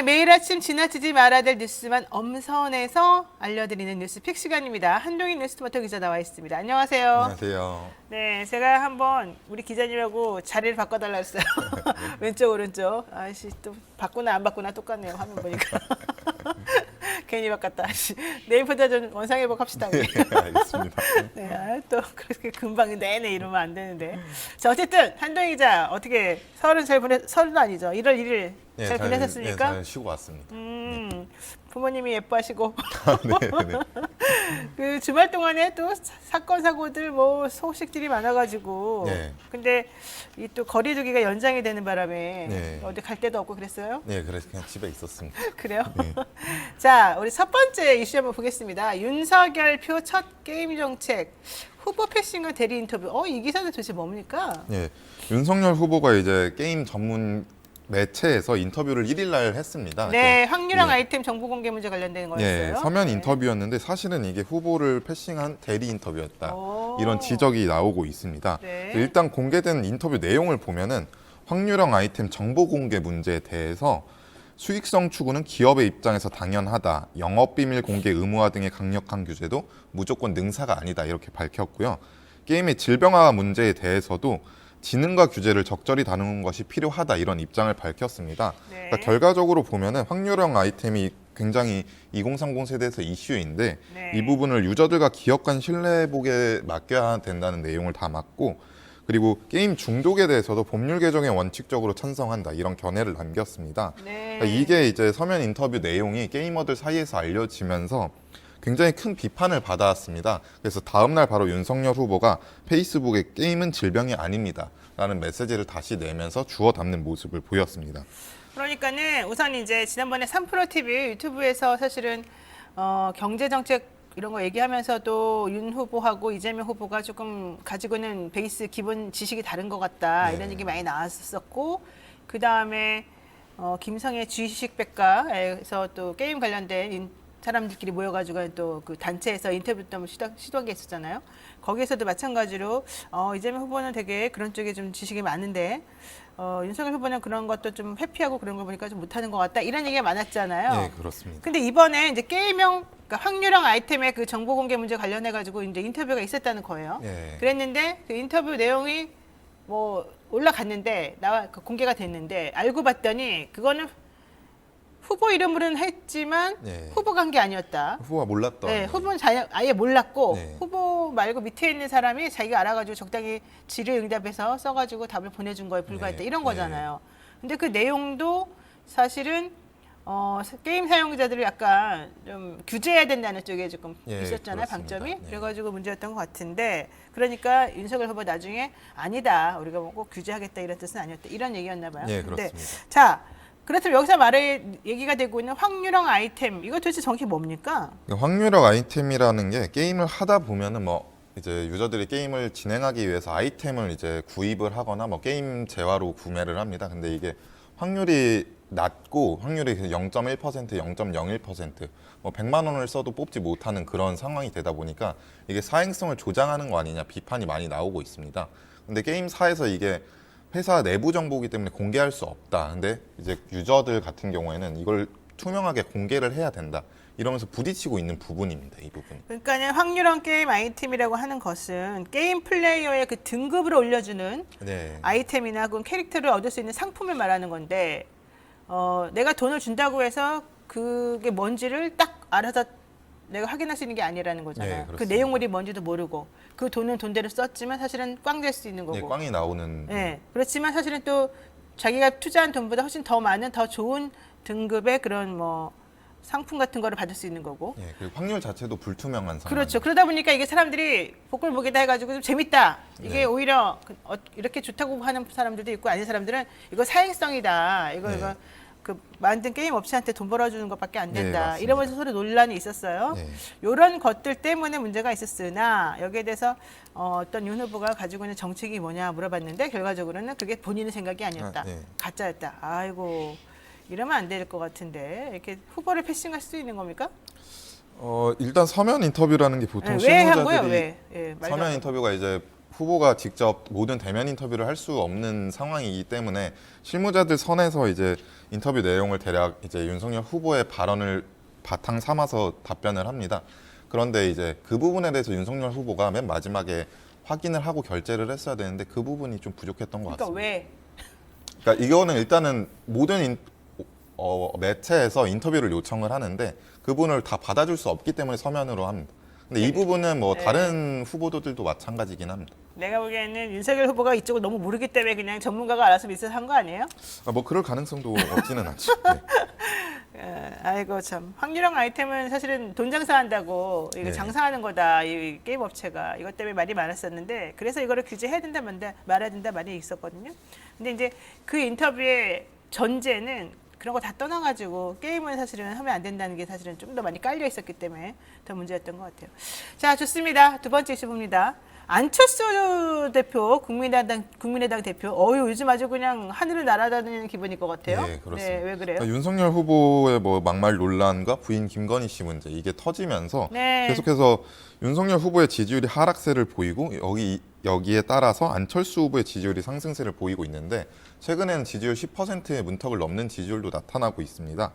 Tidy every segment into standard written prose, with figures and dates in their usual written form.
네, 매일 아침 지나치지 말아야 될 뉴스만 엄선해서 알려드리는 뉴스픽 시간입니다. 한동희 뉴스토마토 기자 나와 있습니다. 안녕하세요. 안녕하세요. 네, 제가 한번 우리 기자님하고 자리를 바꿔달라 했어요. 왼쪽 오른쪽. 아씨 또 바꾸나 안 바꾸나 똑같네요. 화면 보니까. 괜히 바꿨다. 내일보다 좀 원상회복 합시다. 우리. 네, 알겠습니다. 네, 또 그렇게 금방 내내 이러면 안 되는데. 자, 어쨌든 한동희 기자 어떻게 설은 잘 설은 아니죠. 1월 1일 네, 잘 보내셨습니까? 네, 잘 쉬고 왔습니다. 부모님이 예뻐하시고 네. 그 주말 동안에 또 사건 사고들 뭐 소식들이 많아가지고 네. 근데 이 또 거리두기가 연장이 되는 바람에 네. 어디 갈 데도 없고 그랬어요? 네, 그래서 그냥 집에 있었습니다. 그래요? 네. 자, 우리 첫 번째 이슈 한번 보겠습니다. 윤석열표 첫 게임 정책 후보 패싱과 대리 인터뷰. 이 기사는 도대체 뭡니까? 네, 윤석열 후보가 이제 게임 전문 매체에서 인터뷰를 1일 날 했습니다. 네, 확률형 네. 아이템 정보 공개 문제 관련된 거였어요. 네, 서면 네. 인터뷰였는데 사실은 이게 후보를 패싱한 대리 인터뷰였다. 오. 이런 지적이 나오고 있습니다. 네. 일단 공개된 인터뷰 내용을 보면은 확률형 아이템 정보 공개 문제에 대해서 수익성 추구는 기업의 입장에서 당연하다. 영업비밀 공개 의무화 등의 강력한 규제도 무조건 능사가 아니다. 이렇게 밝혔고요. 게임의 질병화 문제에 대해서도 지능과 규제를 적절히 다루는 것이 필요하다. 이런 입장을 밝혔습니다. 네. 그러니까 결과적으로 보면은 확률형 아이템이 굉장히 2030 세대에서 이슈인데 네. 이 부분을 유저들과 기업 간 신뢰복에 맡겨야 된다는 내용을 담았고 그리고 게임 중독에 대해서도 법률 개정에 원칙적으로 찬성한다 이런 견해를 남겼습니다. 네. 그러니까 이게 이제 서면 인터뷰 내용이 게이머들 사이에서 알려지면서 굉장히 큰 비판을 받아왔습니다. 그래서 다음 날 바로 윤석열 후보가 페이스북에 게임은 질병이 아닙니다. 라는 메시지를 다시 내면서 주워 담는 모습을 보였습니다. 그러니까는 우선 이제 지난번에 3프로 TV 유튜브에서 사실은 경제 정책 이런 거 얘기하면서도 윤 후보하고 이재명 후보가 조금 가지고 있는 베이스 기본 지식이 다른 것 같다 네. 이런 얘기 많이 나왔었고 그 다음에 김성애 주식백과에서 또 게임 관련된 사람들끼리 모여가지고 또 그 단체에서 인터뷰도 한번 시도한 게 있었잖아요. 거기에서도 마찬가지로 이재명 후보는 되게 그런 쪽에 좀 지식이 많은데 윤석열 후보는 그런 것도 좀 회피하고 그런 거 보니까 좀 못하는 것 같다 이런 얘기가 많았잖아요. 네, 그렇습니다. 근데 이번에 이제 게임형 그러니까 확률형 아이템의 그 정보 공개 문제 관련해 가지고 이제 인터뷰가 있었다는 거예요. 네. 그랬는데 그 인터뷰 내용이 뭐 올라갔는데 공개가 됐는데 알고 봤더니 그거는 후보 이름으로는 했지만 네. 후보가 한 게 아니었다. 후보가 몰랐던. 네, 후보는 아예 몰랐고 네. 후보 말고 밑에 있는 사람이 자기가 알아가지고 적당히 질의응답해서 써가지고 답을 보내준 거에 불과했다 네. 이런 거잖아요. 근데 그 내용도 사실은 게임 사용자들을 약간 좀 규제해야 된다는 쪽에 조금 예, 있었잖아요. 그렇습니다. 방점이. 네. 그래가지고 문제였던 것 같은데 그러니까 윤석열 후보 나중에 아니다. 우리가 뭐 꼭 규제하겠다 이런 뜻은 아니었다. 이런 얘기였나 봐요. 예, 근데 그렇습니다. 자, 그렇다면 여기서 얘기가 되고 있는 확률형 아이템 이거 도대체 정확히 뭡니까? 확률형 아이템이라는 게 게임을 하다 보면은 뭐 이제 유저들이 게임을 진행하기 위해서 아이템을 이제 구입을 하거나 뭐 게임 재화로 구매를 합니다. 근데 이게 확률이 낮고 확률이 0.1%, 0.01%, 뭐 100만 원을 써도 뽑지 못하는 그런 상황이 되다 보니까 이게 사행성을 조장하는 거 아니냐 비판이 많이 나오고 있습니다. 근데 게임사에서 이게 회사 내부 정보이기 때문에 공개할 수 없다. 근데 이제 유저들 같은 경우에는 이걸 투명하게 공개를 해야 된다. 이러면서 부딪히고 있는 부분입니다. 이 부분. 그러니까 확률형 게임 아이템이라고 하는 것은 게임 플레이어의 그 등급을 올려주는 네. 아이템이나 그런 캐릭터를 얻을 수 있는 상품을 말하는 건데 내가 돈을 준다고 해서 그게 뭔지를 딱 알아서 내가 확인할 수 있는 게 아니라는 거잖아요. 네, 그 그렇습니다. 내용물이 뭔지도 모르고 그 돈은 돈대로 썼지만 사실은 꽝 될 수 있는 거고. 네, 꽝이 나오는. 네, 그렇지만 사실은 또 자기가 투자한 돈보다 훨씬 더 많은 더 좋은 등급의 그런 뭐 상품 같은 거를 받을 수 있는 거고. 네, 그리고 확률 자체도 불투명한 상황. 그렇죠. 그러다 보니까 이게 사람들이 복불복이다 해가지고 좀 재밌다. 이게 네. 오히려 이렇게 좋다고 하는 사람들도 있고 아닌 사람들은 이거 사행성이다. 이거 네. 그 만든 게임 업체한테 돈 벌어주는 것밖에 안 네, 된다. 맞습니다. 이러면서 서로 논란이 있었어요. 네. 이런 것들 때문에 문제가 있었으나 여기에 대해서 어떤 윤 후보가 가지고 있는 정책이 뭐냐 물어봤는데 결과적으로는 그게 본인의 생각이 아니었다. 네. 가짜였다. 아이고 이러면 안 될 것 같은데 이렇게 후보를 패싱할 수도 있는 겁니까? 일단 서면 인터뷰라는 게 보통 네, 왜 한 거예요? 실무자들이 왜? 예, 말도 안 서면 돼. 인터뷰가 이제 후보가 직접 모든 대면 인터뷰를 할 수 없는 상황이기 때문에 실무자들 선에서 이제 인터뷰 내용을 대략 이제 윤석열 후보의 발언을 바탕 삼아서 답변을 합니다. 그런데 이제 그 부분에 대해서 윤석열 후보가 맨 마지막에 확인을 하고 결재를 했어야 되는데 그 부분이 좀 부족했던 것 그러니까 같습니다. 왜? 그러니까 이거는 일단은 모든 매체에서 인터뷰를 요청을 하는데 그분을 다 받아줄 수 없기 때문에 서면으로 합니다. 근데 이 부분은 뭐 네. 다른 후보들도 마찬가지긴 합니다. 내가 보기에는 윤석열 후보가 이쪽을 너무 모르기 때문에 그냥 전문가가 알아서 미스를 한 거 아니에요? 뭐 그럴 가능성도 없지는 않죠. 네. 아이고 참 확률형 아이템은 사실은 돈 장사한다고 이거 네. 장사하는 거다 이 게임 업체가 이것 때문에 말이 많았었는데 그래서 이거를 규제해야 된다 말아야 된다 말이 있었거든요. 근데 이제 그 인터뷰의 전제는 그런 거 다 떠나가지고 게임은 사실은 하면 안 된다는 게 사실은 좀 더 많이 깔려 있었기 때문에 더 문제였던 것 같아요. 자 좋습니다. 두 번째 이슈 봅니다. 안철수 대표, 국민의당 대표, 요즘 아주 그냥 하늘을 날아다니는 기분일 것 같아요. 네, 그렇습니다. 네, 왜 그래요? 그러니까 윤석열 후보의 뭐 막말 논란과 부인 김건희 씨 문제 이게 터지면서 네. 계속해서 윤석열 후보의 지지율이 하락세를 보이고 여기에 따라서 안철수 후보의 지지율이 상승세를 보이고 있는데 최근에는 지지율 10%의 문턱을 넘는 지지율도 나타나고 있습니다.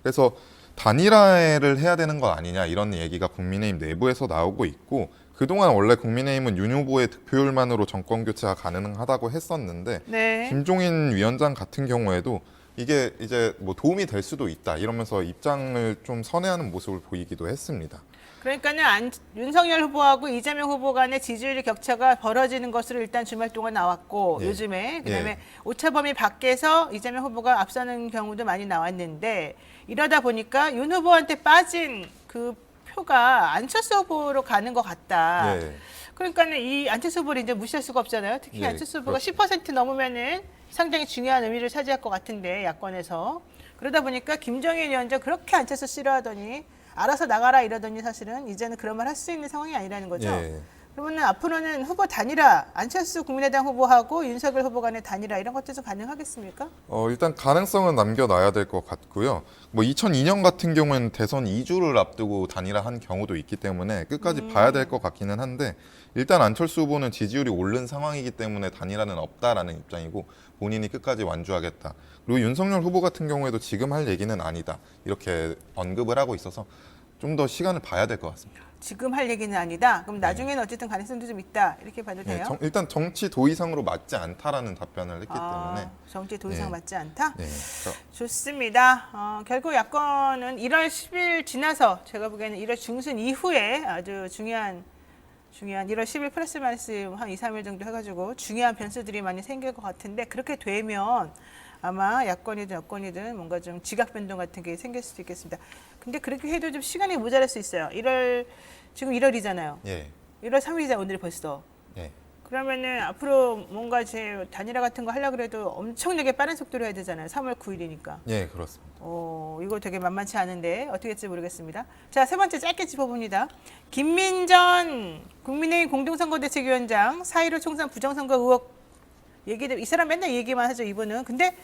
그래서 단일화를 해야 되는 거 아니냐 이런 얘기가 국민의힘 내부에서 나오고 있고 그동안 원래 국민의힘은 윤 후보의 득표율만으로 정권 교체가 가능하다고 했었는데 네. 김종인 위원장 같은 경우에도 이게 이제 뭐 도움이 될 수도 있다 이러면서 입장을 좀 선회하는 모습을 보이기도 했습니다. 그러니까는 윤석열 후보하고 이재명 후보 간의 지지율 격차가 벌어지는 것으로 일단 주말 동안 나왔고 예. 요즘에 그다음에 예. 오차범위 밖에서 이재명 후보가 앞서는 경우도 많이 나왔는데 이러다 보니까 윤 후보한테 빠진 그 표가 안철수 후보로 가는 것 같다. 예. 그러니까는 이 안철수 후보를 이제 무시할 수가 없잖아요. 특히 예, 안철수 후보가 그렇습니다. 10% 넘으면은 상당히 중요한 의미를 차지할 것 같은데 야권에서 그러다 보니까 김정인 위원장 그렇게 안철수 싫어하더니 알아서 나가라 이러더니 사실은 이제는 그런 말 할 수 있는 상황이 아니라는 거죠. 예. 그러면 앞으로는 후보 단일화, 안철수 국민의당 후보하고 윤석열 후보 간의 단일화 이런 것도 좀 가능하겠습니까? 일단 가능성은 남겨놔야 될 것 같고요. 뭐 2002년 같은 경우에는 대선 2주를 앞두고 단일화한 경우도 있기 때문에 끝까지 봐야 될 것 같기는 한데 일단 안철수 후보는 지지율이 오른 상황이기 때문에 단일화는 없다라는 입장이고 본인이 끝까지 완주하겠다. 그리고 윤석열 후보 같은 경우에도 지금 할 얘기는 아니다. 이렇게 언급을 하고 있어서 좀 더 시간을 봐야 될 것 같습니다. 지금 할 얘기는 아니다. 그럼 나중에는 어쨌든 가능성도 좀 있다. 이렇게 봐도 네, 돼요? 일단 정치 도의상으로 맞지 않다라는 답변을 했기 때문에 정치 도의상 네. 맞지 않다? 네, 좋습니다. 결국 야권은 1월 10일 지나서 제가 보기에는 1월 중순 이후에 아주 중요한 1월 10일 프레스 말씀 한 2, 3일 정도 해가지고 중요한 변수들이 많이 생길 것 같은데 그렇게 되면 아마 야권이든 여권이든 뭔가 좀 지각 변동 같은 게 생길 수도 있겠습니다. 근데 그렇게 해도 좀 시간이 모자랄 수 있어요. 지금 1월이잖아요. 예, 1월 3일이잖아요. 오늘이 벌써. 예. 그러면은 앞으로 뭔가 제 단일화 같은 거 하려고 해도 엄청나게 빠른 속도로 해야 되잖아요. 3월 9일이니까. 예, 그렇습니다. 이거 되게 만만치 않은데 어떻게 될지 모르겠습니다. 자, 세 번째 짧게 짚어봅니다. 김민전 국민의힘 공동선거대책위원장 4.15 총선 부정선거 의혹 이 사람 맨날 얘기만 하죠, 이분은. 근데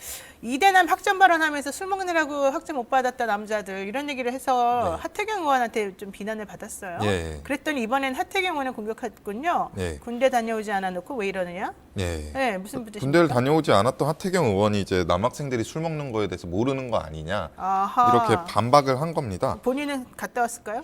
이대남 학점 발언하면서 술 먹느라고 학점 못 받았다 남자들 이런 얘기를 해서 네. 하태경 의원한테 좀 비난을 받았어요. 예. 그랬더니 이번엔 하태경 의원을 공격했군요. 예. 군대 다녀오지 않아 놓고 왜 이러느냐? 예. 네, 무슨 뜻입니까? 군대를 다녀오지 않았던 하태경 의원이 이제 남학생들이 술 먹는 거에 대해서 모르는 거 아니냐 아하. 이렇게 반박을 한 겁니다. 본인은 갔다 왔을까요?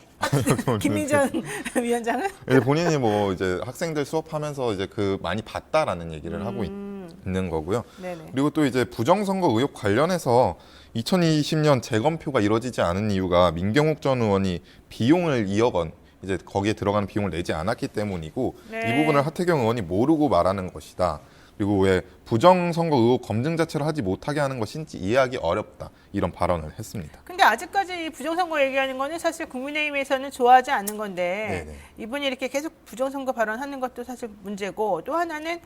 김민전 위원장은? 예, 본인이 뭐 이제 학생들 수업하면서 이제 그 많이 봤다라는 얘기를 하고 있는 거고요. 네네. 그리고 또 이제 부정선거 의혹 관련해서 2020년 재검표가 이루어지지 않은 이유가 민경욱 전 의원이 비용을 2억 원 이제 거기에 들어가는 비용을 내지 않았기 때문이고 네. 이 부분을 하태경 의원이 모르고 말하는 것이다. 그리고 왜 부정선거 의혹 검증 자체를 하지 못하게 하는 것인지 이해하기 어렵다. 이런 발언을 했습니다. 근데 아직까지 이 부정선거 얘기하는 거는 사실 국민의힘에서는 좋아하지 않는 건데 네네. 이분이 이렇게 계속 부정선거 발언하는 것도 사실 문제고 또 하나는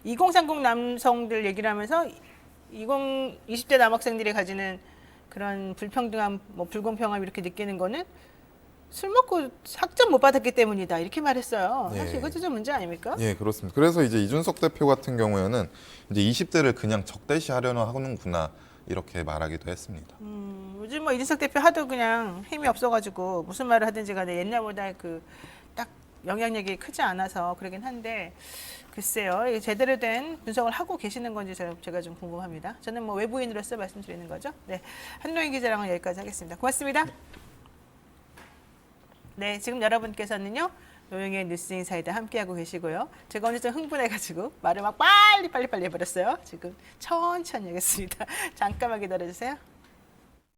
2030 남성들 얘기를 하면서 20대 남학생들이 가지는 그런 불평등함, 뭐 불공평함 이렇게 느끼는 거는 술 먹고 학점 못 받았기 때문이다 이렇게 말했어요. 사실 네. 이것도 좀 문제 아닙니까? 예, 그렇습니다. 그래서 이제 이준석 대표 같은 경우에는 이제 20대를 그냥 적대시하려나 하는구나 이렇게 말하기도 했습니다. 요즘 뭐 이준석 대표 하도 그냥 힘이 없어가지고 무슨 말을 하든지 간에 옛날보다 그 딱 영향력이 크지 않아서 그러긴 한데 글쎄요, 이게 제대로 된 분석을 하고 계시는 건지 제가 좀 궁금합니다. 저는 뭐 외부인으로서 말씀드리는 거죠. 네, 한노희 기자랑은 여기까지 하겠습니다. 고맙습니다. 네, 지금 여러분께서는요, 노영의 뉴스 인사이드 함께하고 계시고요. 제가 오늘 좀 흥분해가지고 말을 막 빨리 해버렸어요. 지금 천천히 하겠습니다. 잠깐만 기다려주세요.